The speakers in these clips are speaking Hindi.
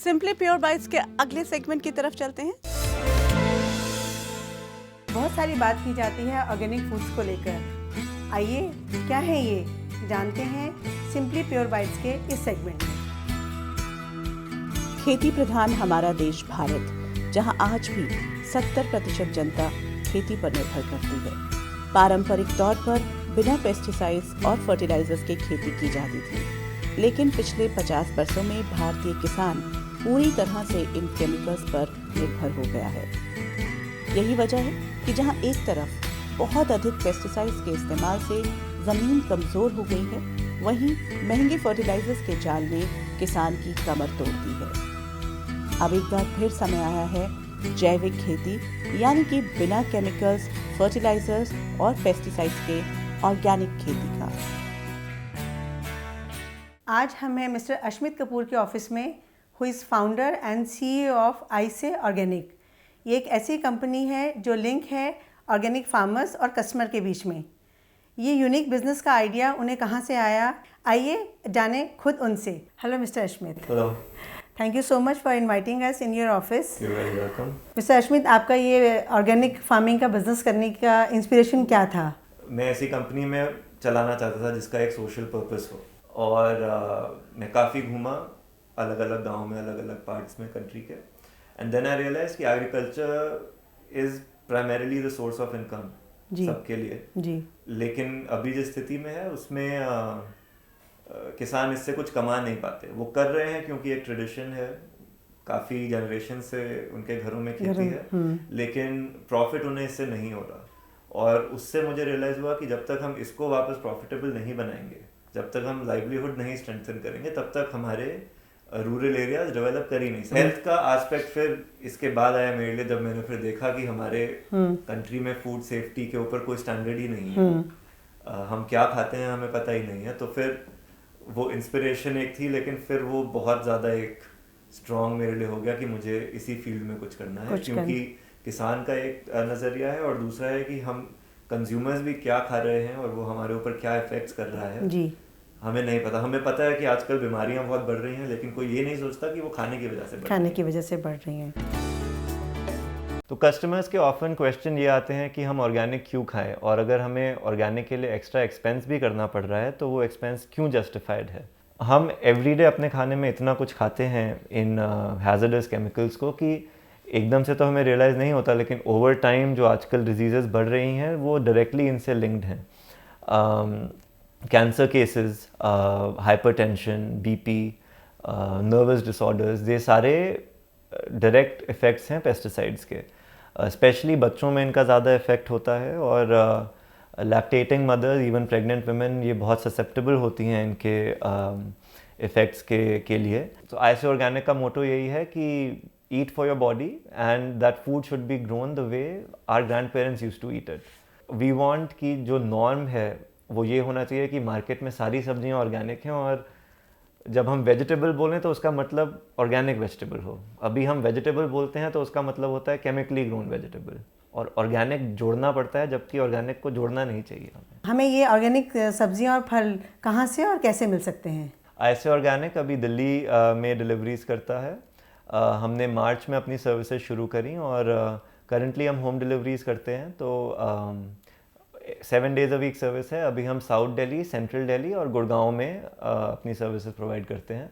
सिंपली प्योर बाइट्स के अगले सेगमेंट की तरफ चलते हैं। बहुत सारी बात की जाती है ऑर्गेनिक फूड्स को लेकर। आइए क्या है ये जानते हैं सिंपली प्योर बाइट्स के इस सेगमेंट में। खेती प्रधान हमारा देश भारत, जहां आज भी 70% जनता खेती पर निर्भर करती है। पारंपरिक तौर पर बिना पेस्टिसाइड्स और फर्टिलाइजर्स की खेती की जाती थी, लेकिन पिछले 50 वर्षों में भारतीय किसान पूरी तरह से इन केमिकल्स पर निर्भर हो गया है। यही वजह है कि जहां एक तरफ बहुत अधिक पेस्टिसाइड्स के इस्तेमाल से ज़मीन कमज़ोर हो गई है, वहीं महंगे फर्टिलाइजर्स के जाल ने किसान की कमर तोड़ दी है। अब एक बार फिर समय आया है जैविक खेती, यानी कि बिना केमिकल्स, फर्टिलाइजर्स और पेस्टिसाइड्स के ऑर्गेनिक खेती का। आज हम हैं मिस्टर अश्मित कपूर के ऑफिस में, who is founder and CEO of आइसे ऑर्गेनिक। ये एक ऐसी कंपनी है जो लिंक है ऑर्गेनिक फार्मर्स और कस्टमर के बीच में। ये यूनिक बिजनेस का आइडिया उन्हें कहाँ से आया, आइए जाने खुद उनसे। Hello mister Ashmit. Hello. Thank you so much for inviting us in your office. You very welcome. Mister Ashmit, आपका ये ऑर्गेनिक फार्मिंग का बिजनेस करने का इंस्पिरेशन क्या था? मैं ऐसी कंपनी में चलाना चाहता था जिसका एक सोशल पर्पस हो, और मैं काफ़ी घूमा अलग अलग गाँव में, अलग अलग पार्ट्स में कंट्री के, एंड देन आई रियलाइज कि agriculture is primarily the source of income सबके लिए जी। लेकिन अभी जिस स्थिति में है उसमें किसान इससे कुछ कमा नहीं पाते। वो कर रहे हैं क्योंकि एक ट्रेडिशन है, काफ़ी जनरेशन से उनके घरों में खेती है, लेकिन प्रॉफिट उन्हें इससे नहीं हो रहा। और उससे मुझे रियलाइज़ हुआ कि जब तक हम इसको वापस प्रॉफिटेबल नहीं बनाएंगे, जब तक हम लाइवलीहुड नहीं स्ट्रेंथन करेंगे, तब तक हमारे रूरल एरियाज डेवलप कर ही नहीं सकते। हेल्थ का एस्पेक्ट फिर इसके बाद आया मेरे लिए, जब मैंने फिर देखा कि हमारे कंट्री में फूड सेफ्टी के ऊपर कोई स्टैंडर्ड ही नहीं है। हम क्या खाते हैं हमें पता ही नहीं है। तो फिर वो इंस्पिरेशन एक थी, लेकिन फिर वो बहुत ज़्यादा एक स्ट्रॉन्ग मेरे लिए हो गया कि मुझे इसी फील्ड में कुछ करना है, क्योंकि किसान का एक नज़रिया है और दूसरा है कि हम कंज्यूमर्स भी क्या खा रहे हैं और वो हमारे ऊपर क्या इफेक्ट्स कर रहा है जी। हमें नहीं पता। हमें पता है कि आजकल बीमारियां बहुत बढ़ रही हैं, लेकिन कोई ये नहीं सोचता कि वो खाने की वजह से बढ़ रही हैं। तो कस्टमर्स के ऑफन क्वेश्चन ये आते हैं कि हम ऑर्गेनिक क्यों खाएं, और अगर हमें ऑर्गेनिक के लिए एक्स्ट्रा एक्सपेंस भी करना पड़ रहा है तो वो एक्सपेंस क्यों जस्टिफाइड है। हम एवरीडे अपने खाने में इतना कुछ खाते हैं इन हैजर्डस केमिकल्स को कि एकदम से तो हमें रियलाइज़ नहीं होता, लेकिन ओवर टाइम जो आजकल डिजीज़ेस बढ़ रही हैं वो डायरेक्टली इनसे लिंक्ड हैं। Cancer cases, hypertension, BP, nervous disorders, ये सारे डायरेक्ट इफ़ेक्ट्स हैं पेस्टिसाइड्स के। स्पेशली बच्चों में इनका ज़्यादा इफ़ेक्ट होता है, और lactating mothers, even pregnant women, ये बहुत ससेप्टेबल होती हैं इनके इफ़ेक्ट्स के लिए। तो आइसे ऑर्गेनिक का मोटो यही है कि eat for your body and that food should be grown the way our grand parents used to eat it. We want कि जो नॉर्म है वो ये होना चाहिए कि मार्केट में सारी सब्जियां ऑर्गेनिक हैं, और जब हम वेजिटेबल बोलें तो उसका मतलब ऑर्गेनिक वेजिटेबल हो। अभी हम वेजिटेबल बोलते हैं तो उसका मतलब होता है केमिकली ग्रोन वेजिटेबल, और ऑर्गेनिक जोड़ना पड़ता है, जबकि ऑर्गेनिक को जोड़ना नहीं चाहिए हमें ये ऑर्गेनिक सब्जियां और फल कहाँ से और कैसे मिल सकते हैं? ऐसे ऑर्गेनिक अभी दिल्ली में डिलीवरीज करता है। हमने मार्च में अपनी सर्विसेज शुरू करी, और करंटली हम होम डिलीवरीज करते हैं। तो 7 days a week सर्विस है। अभी हम साउथ दिल्ली, सेंट्रल दिल्ली और गुड़गांव में अपनी सर्विसेज प्रोवाइड करते हैं।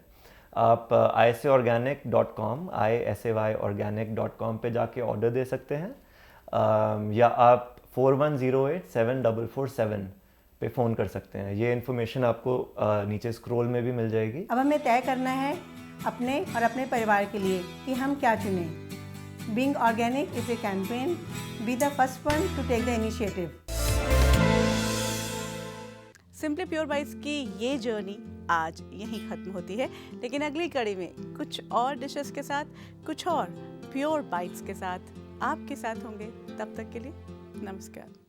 आप isayorganic.com isayorganic.com पे जाके ऑर्डर दे सकते हैं, या आप 4108-7447 पे फ़ोन कर सकते हैं। ये इन्फॉर्मेशन आपको नीचे स्क्रॉल में भी मिल जाएगी। अब हमें तय करना है अपने और अपने परिवार के लिए कि हम क्या चुनें। Being organic is a campaign. Be the first one to take the initiative. Simply pure bytes की ये जर्नी आज यहीं ख़त्म होती है, लेकिन अगली कड़ी में कुछ और डिशेस के साथ, कुछ और प्योर बाइट्स के साथ आपके साथ होंगे। तब तक के लिए नमस्कार।